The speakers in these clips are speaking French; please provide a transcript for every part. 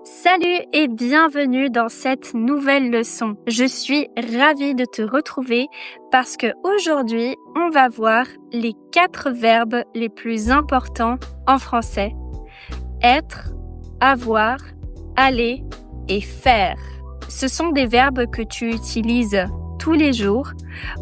Salut et bienvenue dans cette nouvelle leçon. Je suis ravie de te retrouver parce que aujourd'hui, on va voir les 4 verbes les plus importants en français. Être, avoir, aller et faire. Ce sont des verbes que tu utilises tous les jours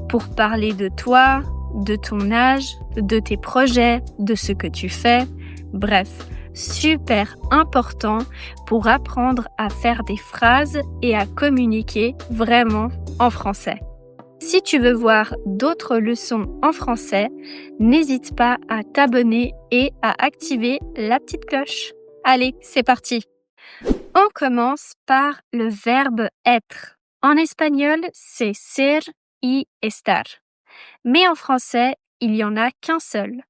pour parler de toi, de ton âge, de tes projets, de ce que tu fais. Bref, super important pour apprendre à faire des phrases et à communiquer vraiment en français. Si tu veux voir d'autres leçons en français, n'hésite pas à t'abonner et à activer la petite cloche. Allez, c'est parti! On commence par le verbe être. En espagnol, c'est ser y estar. Mais en français, il n'y en a qu'un seul.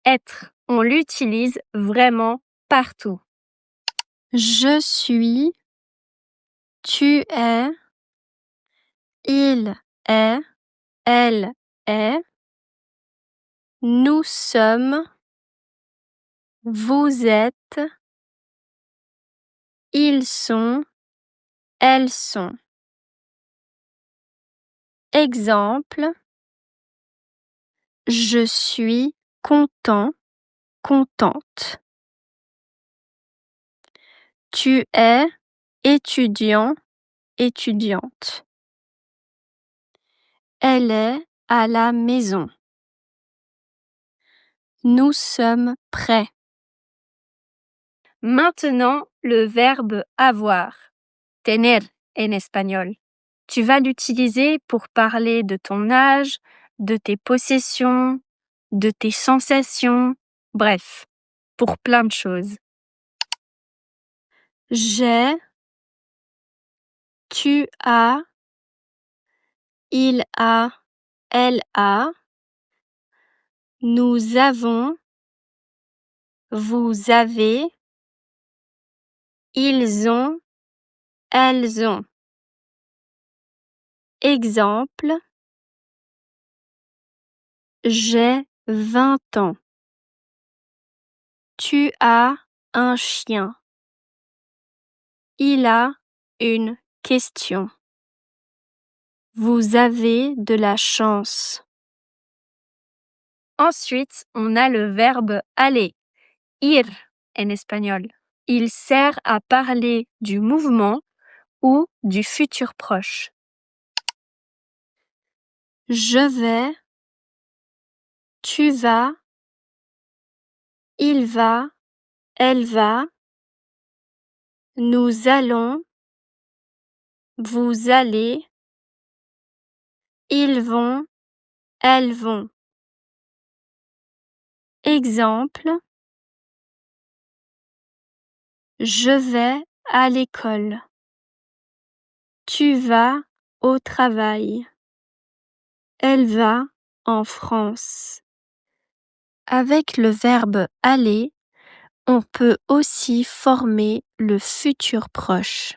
Être. On l'utilise vraiment partout. Je suis, tu es, il est, elle est, nous sommes, vous êtes, ils sont, elles sont. Exemple, je suis content, contente. Tu es étudiant, étudiante. Elle est à la maison. Nous sommes prêts. Maintenant, le verbe avoir. Tener en espagnol. Tu vas l'utiliser pour parler de ton âge, de tes possessions, de tes sensations, bref, pour plein de choses. J'ai, tu as, il a, elle a, nous avons, vous avez, ils ont, elles ont. Exemple, j'ai 20 ans. Tu as un chien. Il a une question. Vous avez de la chance. Ensuite, on a le verbe aller, ir en espagnol. Il sert à parler du mouvement ou du futur proche. Je vais, tu vas, il va, elle va, nous allons, vous allez, ils vont, elles vont. Exemple, je vais à l'école. Tu vas au travail. Elle va en France. Avec le verbe aller, on peut aussi former le futur proche.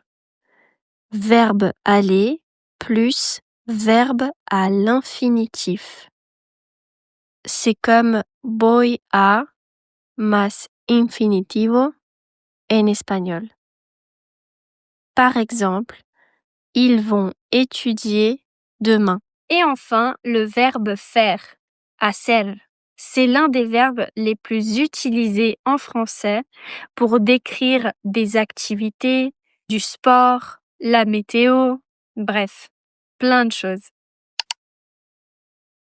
Verbe aller plus verbe à l'infinitif. C'est comme voy a más infinitivo en espagnol. Par exemple, ils vont étudier demain. Et enfin, le verbe faire, hacer. C'est l'un des verbes les plus utilisés en français pour décrire des activités, du sport, la météo, bref, plein de choses.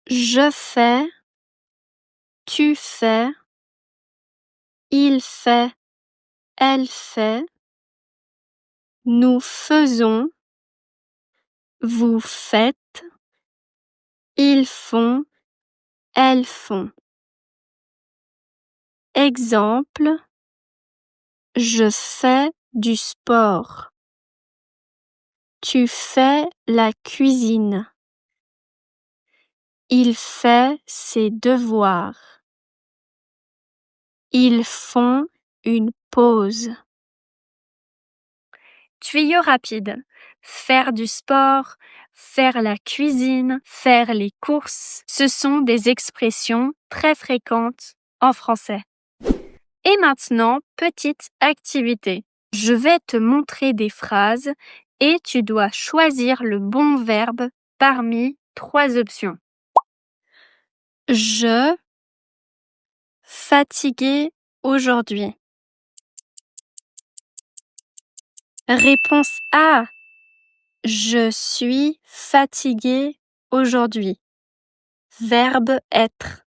Je fais, tu fais, il fait, elle fait, nous faisons, vous faites, ils font, elles font. Exemple, je fais du sport. Tu fais la cuisine. Il fait ses devoirs. Ils font une pause. Tuyau rapide. Faire du sport, faire la cuisine, faire les courses, ce sont des expressions très fréquentes en français. Et maintenant, petite activité. Je vais te montrer des phrases et tu dois choisir le bon verbe parmi 3 options. Je fatigué aujourd'hui. Réponse A. Je suis fatigué aujourd'hui. Verbe être.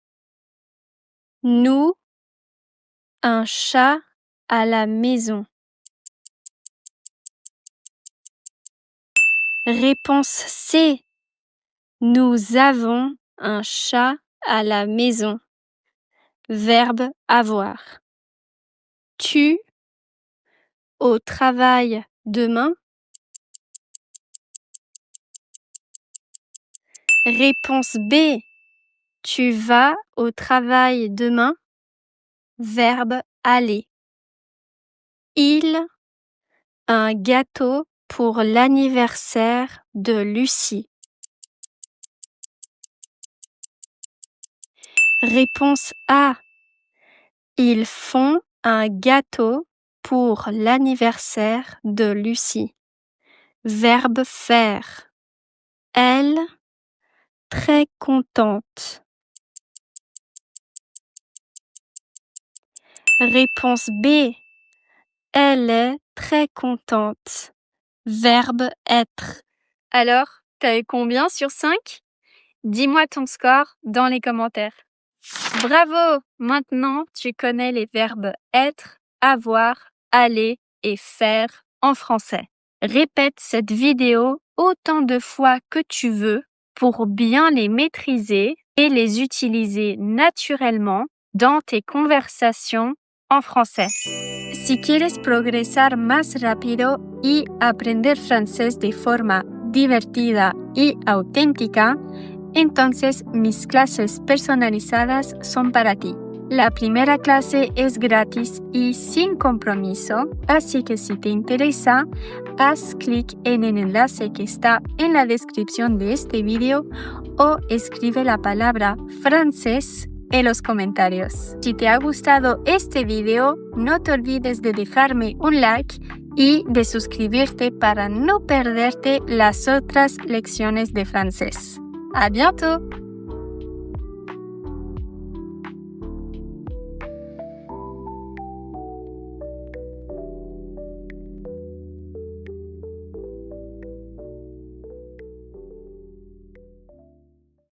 Nous, un chat à la maison. Réponse C. Nous avons un chat à la maison. Verbe avoir. Tu, au travail demain. Réponse B. Tu vas au travail demain. Verbe aller. Il, un gâteau pour l'anniversaire de Lucie. Réponse A. Ils font un gâteau pour l'anniversaire de Lucie. Verbe faire. Elle, très contente. Réponse B. Elle est très contente. Verbe être. Alors, t'as eu combien sur 5? Dis-moi ton score dans les commentaires. Bravo! Maintenant, tu connais les verbes être, avoir, aller et faire en français. Répète cette vidéo autant de fois que tu veux pour bien les maîtriser et les utiliser naturellement dans tes conversations en français. Si quieres progresar más rápido y aprender francés de forma divertida y auténtica, entonces mis clases personalizadas son para ti. La primera clase es gratis y sin compromiso, así que si te interesa, haz clic en el enlace que está en la descripción de este video o escribe la palabra francés en los comentarios. Si te ha gustado este video, no te olvides de dejarme un like y de suscribirte para no perderte las otras lecciones de francés. À bientôt!